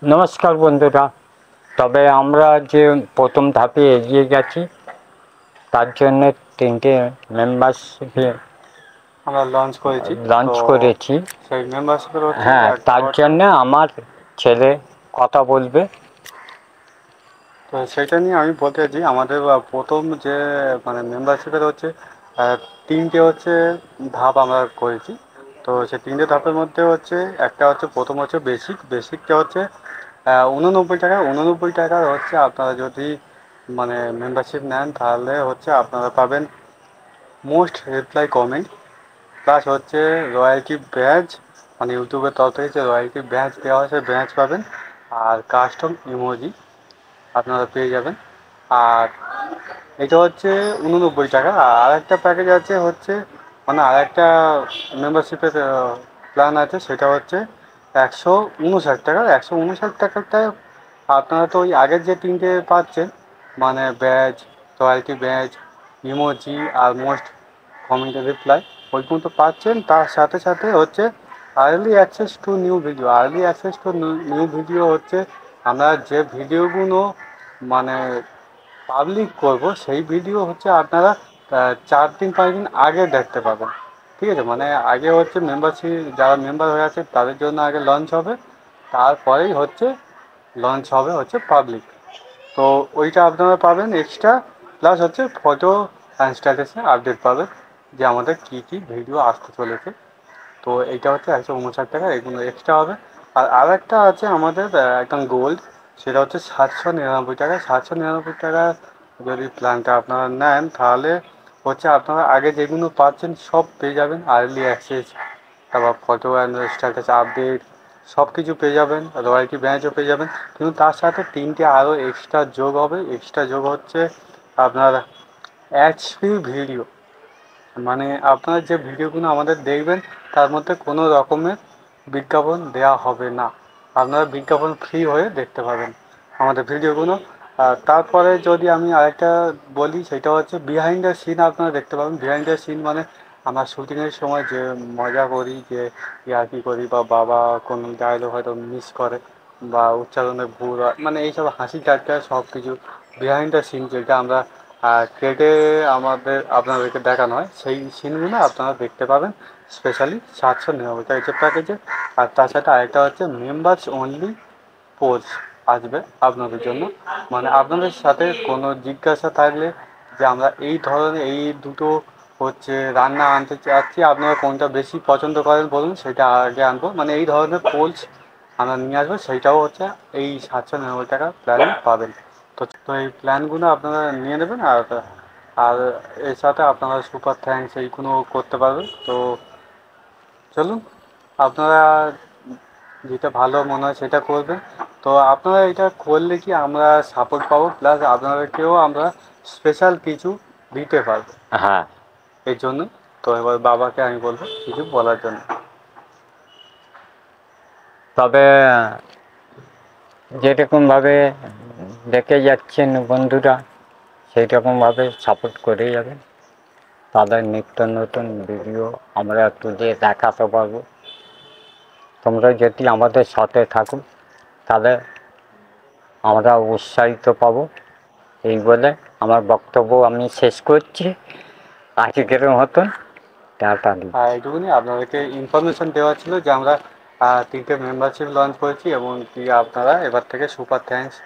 নমস্কার বন্ধুরা। তবে আমরা যে প্রথম ধাপে এগিয়ে গেছি, তার জন্য 3টে মেম্বারশিপে আমরা লঞ্চ করেছি। লঞ্চ তো করেছি। সেই মেম্বারশিপের হচ্ছে হ্যাঁ, একটা তার হচ্ছে, জন্য আমার ছেলে কথা বলবে। তো সেটা নিয়ে আমি বলতে চাইছি আমাদের প্রথম যে মানে মেম্বারশিপের হচ্ছে 3টে হচ্ছে ধাপ আমরা করেছি। তো সেই 3টে ধাপের মধ্যে হচ্ছে একটা হচ্ছে প্রথম হচ্ছে বেসিকটা হচ্ছে 89 টাকা। 89 টাকার হচ্ছে আপনারা যদি মানে মেম্বারশিপ নেন তাহলে হচ্ছে আপনারা পাবেন মোস্ট রিপ্লাই কমেন্ট, প্লাস হচ্ছে রয়্যালটি ব্যাজ, মানে ইউটিউবের তরফ থেকে যে রয়্যালটি ব্যাজ দেওয়া হয় সেই ব্যাজ পাবেন, আর কাস্টম ইমোজি আপনারা পেয়ে যাবেন। আর এটা হচ্ছে 89 টাকা। আর একটা প্যাকেজ আছে হচ্ছে মানে আর একটা মেম্বারশিপের প্ল্যান আছে, সেটা হচ্ছে 159 টাকা। 159 টাকাটায় আপনারা তো ওই আগের যে 3টে পাচ্ছেন, মানে ব্যাজ, রয়্যালটি ব্যাজ, ইমোজি আর মোস্ট কমেন্ট রিপ্লাই, ওইগুলো তো পাচ্ছেন। তার সাথে সাথে হচ্ছে early access to new video. Early access to new video হচ্ছে আমরা যে ভিডিওগুলো মানে পাবলিক করব সেই ভিডিও হচ্ছে আপনারা 4 দিন 5 দিন আগে দেখতে পাবেন। ঠিক আছে, মানে আগে হচ্ছে মেম্বারশিপ যারা মেম্বার হয়ে আছে তাদের জন্য আগে লঞ্চ হবে, তারপরেই হচ্ছে লঞ্চ হবে হচ্ছে পাবলিক। তো ওইটা আপনারা পাবেন এক্সট্রা, প্লাস হচ্ছে ফটো অ্যান্ড স্ট্যাটাসে আপডেট পাবেন যে আমাদের কী কী ভিডিও আসতে চলেছে। তো এইটা হচ্ছে 159 টাকা, এগুলো এক্সট্রা হবে। আর আরেকটা আছে আমাদের একদম গোল্ড, সেটা হচ্ছে 799 টাকা। 799 টাকা যদি প্ল্যানটা আপনারা নেন তাহলে হচ্ছে আপনারা আগে যেগুলো পাচ্ছেন সব পেয়ে যাবেন। আর্লি অ্যাক্সেস, তারপর ফটো অ্যান্ড স্ট্যাটাস আপডেট, সব কিছু পেয়ে যাবেন। রয়্যালটি ব্যাচও পেয়ে যাবেন, কিন্তু তার সাথে 3টে আরও এক্সট্রা যোগ হবে। এক্সট্রা যোগ হচ্ছে আপনার এইচপি ভিডিও, মানে আপনার যে ভিডিওগুলো আমাদের দেখবেন তার মধ্যে কোনো রকমের বিজ্ঞাপন দেওয়া হবে না। আপনারা বিজ্ঞাপন ফ্রি হয়ে দেখতে পাবেন আমাদের ভিডিওগুলো। তারপরে যদি আমি আরেকটা বলি, সেটা হচ্ছে বিহাইন্ড দ্য সিন আপনারা দেখতে পাবেন। বিহাইন্ড দ্য সিন মানে আমরা শুটিংয়ের সময় যে মজা করি, যে ইয়ার্কি করি, বা বাবা কোনো ডায়লগ হয়তো মিস করে বা উচ্চারণে ভুল হয়, মানে এইসব হাসি ঠাট্টা সব কিছু বিহাইন্ড দ্য সিন যেটা আমরা কেটে আপনাদেরকে দেখানো হয়, সেই সিনগুলো আপনারা দেখতে পাবেন স্পেশালি 799 যে প্যাকেজে। আর তার সাথে আরেকটা হচ্ছে মেম্বার্স অনলি পোস্ট আসবে আপনাদের জন্য, মানে আপনাদের সাথে কোনো জিজ্ঞাসা থাকলে যে আমরা এই ধরনের এই দুটো হচ্ছে রান্না আনতে চাচ্ছি, আপনারা কোনটা বেশি পছন্দ করেন বলুন, সেটা আগে আনবো, মানে এই ধরনের পোলস আমরা নিয়ে আসবো। সেইটাও হচ্ছে এই 799 টাকা প্ল্যানে পাবেন। তো এই প্ল্যানগুলো আপনারা নিয়ে নেবেন। আর আর এর সাথে আপনারা সুপার থ্যাঙ্কস এইগুলো করতে পারবেন। তো চলুন, আপনারা যেটা ভালো মনে হয় সেটা করবেন। তো আপনারা এটা করলে কি আমরা সাপোর্ট পাবো, প্লাস আপনাদেরকেও আমরা স্পেশাল কিছু দিতে পারবো হ্যাঁ, এই জন্য। তো এবার বাবাকে আমি বলবো কিছু বলার জন্য। তবে যেরকমভাবে দেখে যাচ্ছেন বন্ধুরা, সেই রকমভাবে সাপোর্ট করে যাবেন। তাদের নিত্য নতুন ভিডিও আমরা তুলে দেখাতে পারবো। তোমরা যদি আমাদের সাথে থাকো তাহলে আমরা উৎসাহিত পাবো। এই বলে আমার বক্তব্য আমি শেষ করছি। আজকের মতন টাটা। আর এইটুকুনি আপনাদেরকে ইনফরমেশন দেওয়া ছিল যে আমরা 3টে মেম্বারশিপ লঞ্চ করেছি, এবং কি আপনারা এবার থেকে সুপার থ্যাঙ্কস,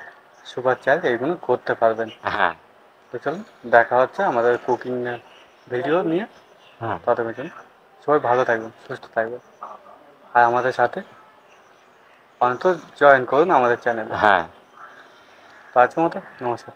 সুপার চ্যাট এইগুলো করতে পারবেন। হ্যাঁ, তো চলুন, দেখা হচ্ছে আমাদের কুকিং ভিডিও নিয়ে। হ্যাঁ, ততক্ষণ সবাই ভালো থাকবেন, সুস্থ থাকবেন, আর আমাদের সাথে অন্তত জয়েন করুন আমাদের চ্যানেলে। হ্যাঁ। তো আজকের মতো নমস্কার।